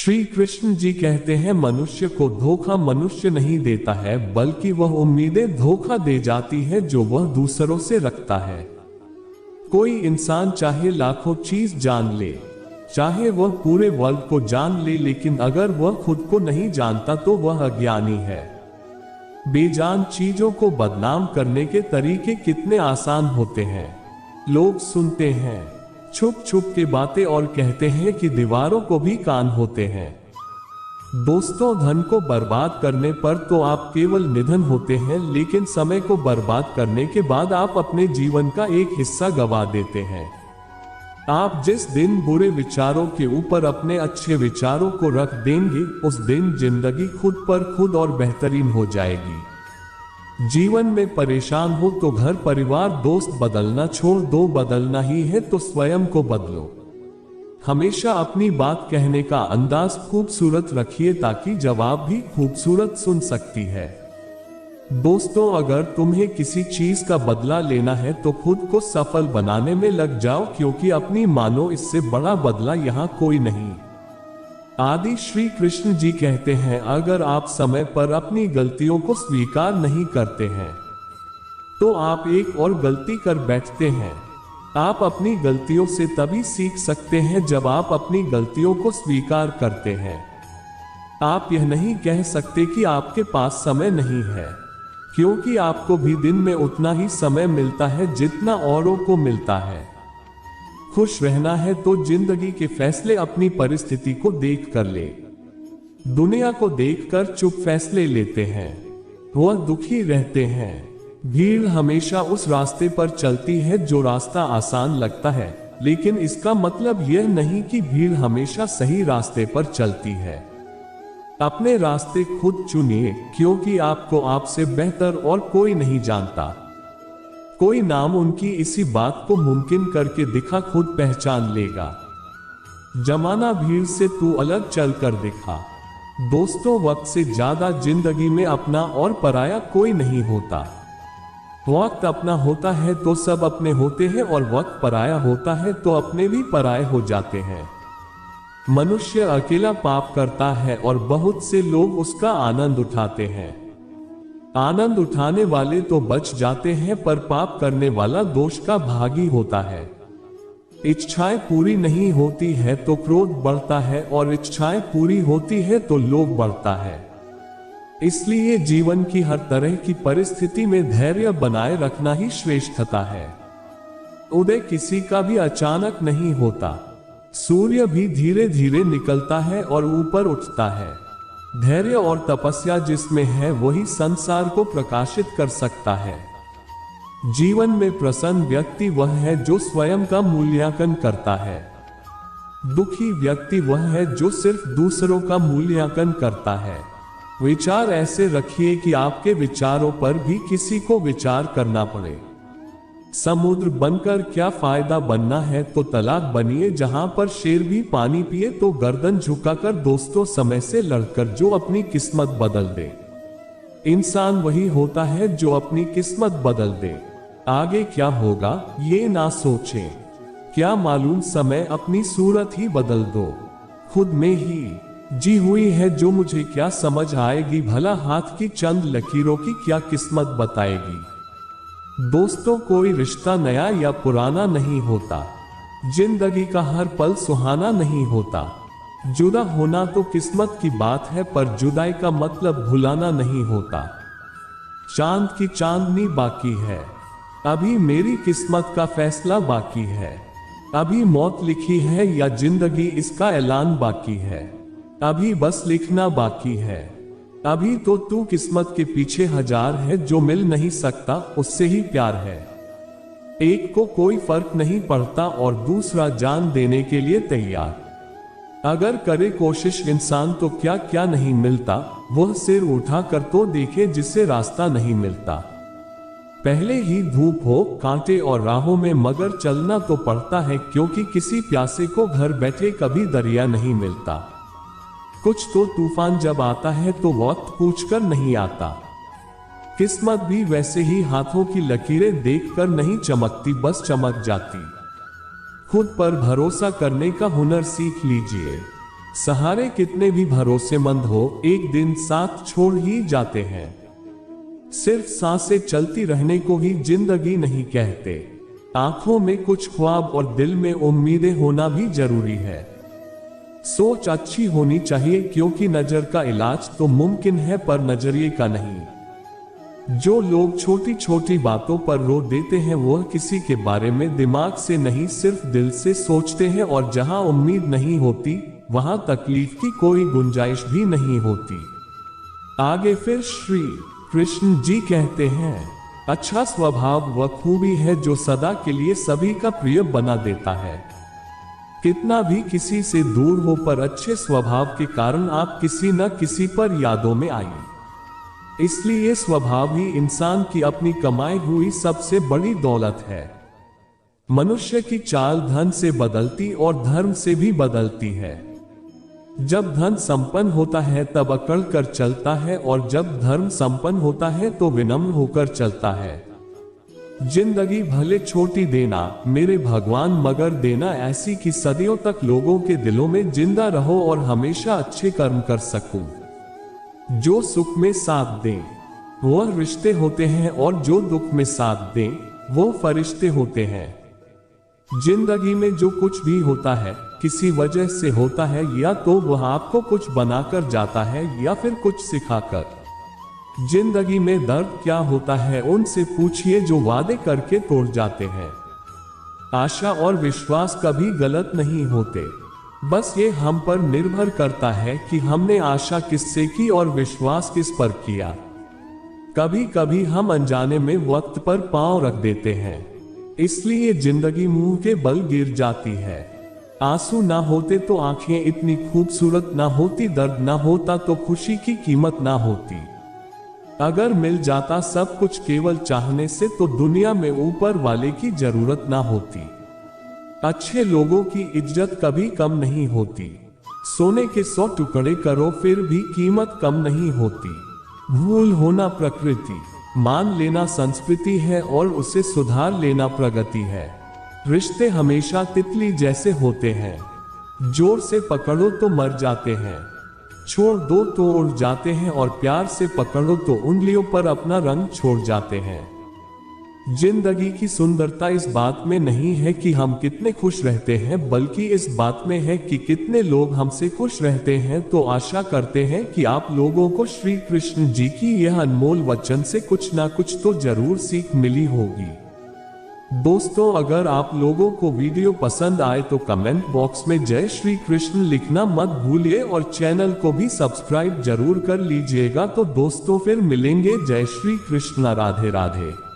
श्री कृष्ण जी कहते हैं, मनुष्य को धोखा मनुष्य नहीं देता है, बल्कि वह उम्मीदें धोखा दे जाती है जो वह दूसरों से रखता है। कोई इंसान चाहे लाखों चीज जान ले, चाहे वह पूरे वर्ल्ड को जान ले, लेकिन अगर वह खुद को नहीं जानता तो वह अज्ञानी है। बेजान चीजों को बदनाम करने के तरीके कितने आसान होते हैं। लोग सुनते हैं, छुप छुप के बातें और कहते हैं कि दीवारों को भी कान होते हैं। दोस्तों, धन को बर्बाद करने पर तो आप केवल निधन होते हैं, लेकिन समय को बर्बाद करने के बाद आप अपने जीवन का एक हिस्सा गंवा देते हैं। आप जिस दिन बुरे विचारों के ऊपर अपने अच्छे विचारों को रख देंगे, उस दिन जिंदगी खुद पर खुद और बेहतरीन हो जाएगी। जीवन में परेशान हो तो घर परिवार दोस्त बदलना छोड़ दो, बदलना ही है तो स्वयं को बदलो। हमेशा अपनी बात कहने का अंदाज खूबसूरत रखिए ताकि जवाब भी खूबसूरत सुन सकती है। दोस्तों, अगर तुम्हें किसी चीज का बदला लेना है तो खुद को सफल बनाने में लग जाओ, क्योंकि अपनी मानो इससे बड़ा बदला यहाँ कोई नहीं। आदि श्री कृष्ण जी कहते हैं, अगर आप समय पर अपनी गलतियों को स्वीकार नहीं करते हैं तो आप एक और गलती कर बैठते हैं। आप अपनी गलतियों से तभी सीख सकते हैं जब आप अपनी गलतियों को स्वीकार करते हैं। आप यह नहीं कह सकते कि आपके पास समय नहीं है, क्योंकि आपको भी दिन में उतना ही समय मिलता है जितना औरों को मिलता है। खुश रहना है तो जिंदगी के फैसले अपनी परिस्थिति को देख कर ले। दुनिया को देखकर चुप फैसले लेते हैं, वह दुखी रहते हैं। भीड़ हमेशा उस रास्ते पर चलती है जो रास्ता आसान लगता है, लेकिन इसका मतलब यह नहीं कि भीड़ हमेशा सही रास्ते पर चलती है। अपने रास्ते खुद चुनिए, क्योंकि आपको आपसे बेहतर और कोई नहीं जानता। कोई नाम उनकी इसी बात को मुमकिन करके दिखा, खुद पहचान लेगा। जमाना भीड़ से तू अलग चल कर दिखा। दोस्तों, वक्त से ज्यादा जिंदगी में अपना और पराया कोई नहीं होता। वक्त अपना होता है तो सब अपने होते हैं, और वक्त पराया होता है तो अपने भी पराये हो जाते हैं। मनुष्य अकेला पाप करता है और बहुत से लोग उसका आनंद उठाते हैं। आनंद उठाने वाले तो बच जाते हैं, पर पाप करने वाला दोष का भागी होता है। इच्छाएं पूरी नहीं होती है तो क्रोध बढ़ता है, और इच्छाएं पूरी होती है तो लोभ बढ़ता है। इसलिए जीवन की हर तरह की परिस्थिति में धैर्य बनाए रखना ही श्रेष्ठता है। उदय किसी का भी अचानक नहीं होता। सूर्य भी धीरे धीरे निकलता है और ऊपर उठता है। धैर्य और तपस्या जिसमें है वही संसार को प्रकाशित कर सकता है। जीवन में प्रसन्न व्यक्ति वह है जो स्वयं का मूल्यांकन करता है। दुखी व्यक्ति वह है जो सिर्फ दूसरों का मूल्यांकन करता है। विचार ऐसे रखिए कि आपके विचारों पर भी किसी को विचार करना पड़े। समुद्र बनकर क्या फायदा बनना है तो तलाक बनिए, जहां पर शेर भी पानी पिए तो गर्दन झुकाकर। दोस्तों, समय से लड़कर जो अपनी किस्मत बदल दे, इंसान वही होता है जो अपनी किस्मत बदल दे। आगे क्या होगा ये ना सोचें, क्या मालूम समय अपनी सूरत ही बदल दो। खुद में ही जी हुई है जो मुझे क्या समझ आएगी, भला हाथ की चंद लकीरों की क्या किस्मत बताएगी। दोस्तों, कोई रिश्ता नया या पुराना नहीं होता। जिंदगी का हर पल सुहाना नहीं होता। जुदा होना तो किस्मत की बात है, पर जुदाई का मतलब भुलाना नहीं होता। चांद की चांदनी बाकी है, अभी मेरी किस्मत का फैसला बाकी है। अभी मौत लिखी है या जिंदगी, इसका ऐलान बाकी है। अभी बस लिखना बाकी है। अभी तो तू किस्मत के पीछे हजार है, जो मिल नहीं सकता उससे ही प्यार है। एक को कोई फर्क नहीं पड़ता और दूसरा जान देने के लिए तैयार। अगर करे कोशिश इंसान तो क्या क्या नहीं मिलता, वह सिर उठा कर तो देखे जिससे रास्ता नहीं मिलता। पहले ही धूप हो कांटे और राहों में, मगर चलना तो पड़ता है, क्योंकि किसी प्यासे को घर बैठे कभी दरिया नहीं मिलता। कुछ तो तूफान जब आता है तो वक्त पूछकर नहीं आता। किस्मत भी वैसे ही हाथों की लकीरें देखकर नहीं चमकती, बस चमक जाती। खुद पर भरोसा करने का हुनर सीख लीजिए। सहारे कितने भी भरोसेमंद हो, एक दिन साथ छोड़ ही जाते हैं। सिर्फ सांसें चलती रहने को ही जिंदगी नहीं कहते। आंखों में कुछ ख्वाब और दिल में उम्मीदें होना भी जरूरी है। सोच अच्छी होनी चाहिए, क्योंकि नजर का इलाज तो मुमकिन है पर नजरिए का नहीं। जो लोग छोटी छोटी बातों पर रो देते हैं वह किसी के बारे में दिमाग से नहीं सिर्फ दिल से सोचते हैं, और जहां उम्मीद नहीं होती वहां तकलीफ की कोई गुंजाइश भी नहीं होती। आगे फिर श्री कृष्ण जी कहते हैं, अच्छा स्वभाव वह खूबी है जो सदा के लिए सभी का प्रिय बना देता है। कितना भी किसी से दूर हो पर अच्छे स्वभाव के कारण आप किसी न किसी पर यादों में आई। इसलिए स्वभाव ही इंसान की अपनी कमाई हुई सबसे बड़ी दौलत है। मनुष्य की चाल धन से बदलती और धर्म से भी बदलती है। जब धन संपन्न होता है तब अकड़ कर चलता है, और जब धर्म संपन्न होता है तो विनम्र होकर चलता है। जिंदगी भले छोटी देना मेरे भगवान, मगर देना ऐसी कि सदियों तक लोगों के दिलों में जिंदा रहो और हमेशा अच्छे कर्म कर सकूं। जो सुख में साथ दें वह रिश्ते होते हैं, और जो दुख में साथ दें वो फरिश्ते होते हैं। जिंदगी में जो कुछ भी होता है किसी वजह से होता है, या तो वह आपको कुछ बनाकर जाता है या फिर कुछ सिखाकर। जिंदगी में दर्द क्या होता है उनसे पूछिए जो वादे करके तोड़ जाते हैं। आशा और विश्वास कभी गलत नहीं होते, बस ये हम पर निर्भर करता है कि हमने आशा किससे की और विश्वास किस पर किया। कभी कभी हम अनजाने में वक्त पर पांव रख देते हैं, इसलिए जिंदगी मुंह के बल गिर जाती है। आंसू ना होते तो आंखें इतनी खूबसूरत ना होती, दर्द ना होता तो खुशी की कीमत ना होती। अगर मिल जाता सब कुछ केवल चाहने से तो दुनिया में ऊपर वाले की जरूरत ना होती। अच्छे लोगों की इज्जत कभी कम नहीं होती। सोने के 100 टुकड़े करो फिर भी कीमत कम नहीं होती। भूल होना प्रकृति, मान लेना संस्कृति है, और उसे सुधार लेना प्रगति है। रिश्ते हमेशा तितली जैसे होते हैं, जोर से पकड़ो तो मर जाते हैं, छोड़ दो तो उड़ जाते हैं, और प्यार से पकड़ो तो उंगलियों पर अपना रंग छोड़ जाते हैं। जिंदगी की सुंदरता इस बात में नहीं है कि हम कितने खुश रहते हैं, बल्कि इस बात में है कि कितने लोग हमसे खुश रहते हैं। तो आशा करते हैं कि आप लोगों को श्री कृष्ण जी की यह अनमोल वचन से कुछ ना कुछ तो जरूर सीख मिली होगी। दोस्तों, अगर आप लोगों को वीडियो पसंद आए तो कमेंट बॉक्स में जय श्री कृष्ण लिखना मत भूलिए, और चैनल को भी सब्सक्राइब जरूर कर लीजिएगा। तो दोस्तों फिर मिलेंगे। जय श्री कृष्ण, राधे राधे।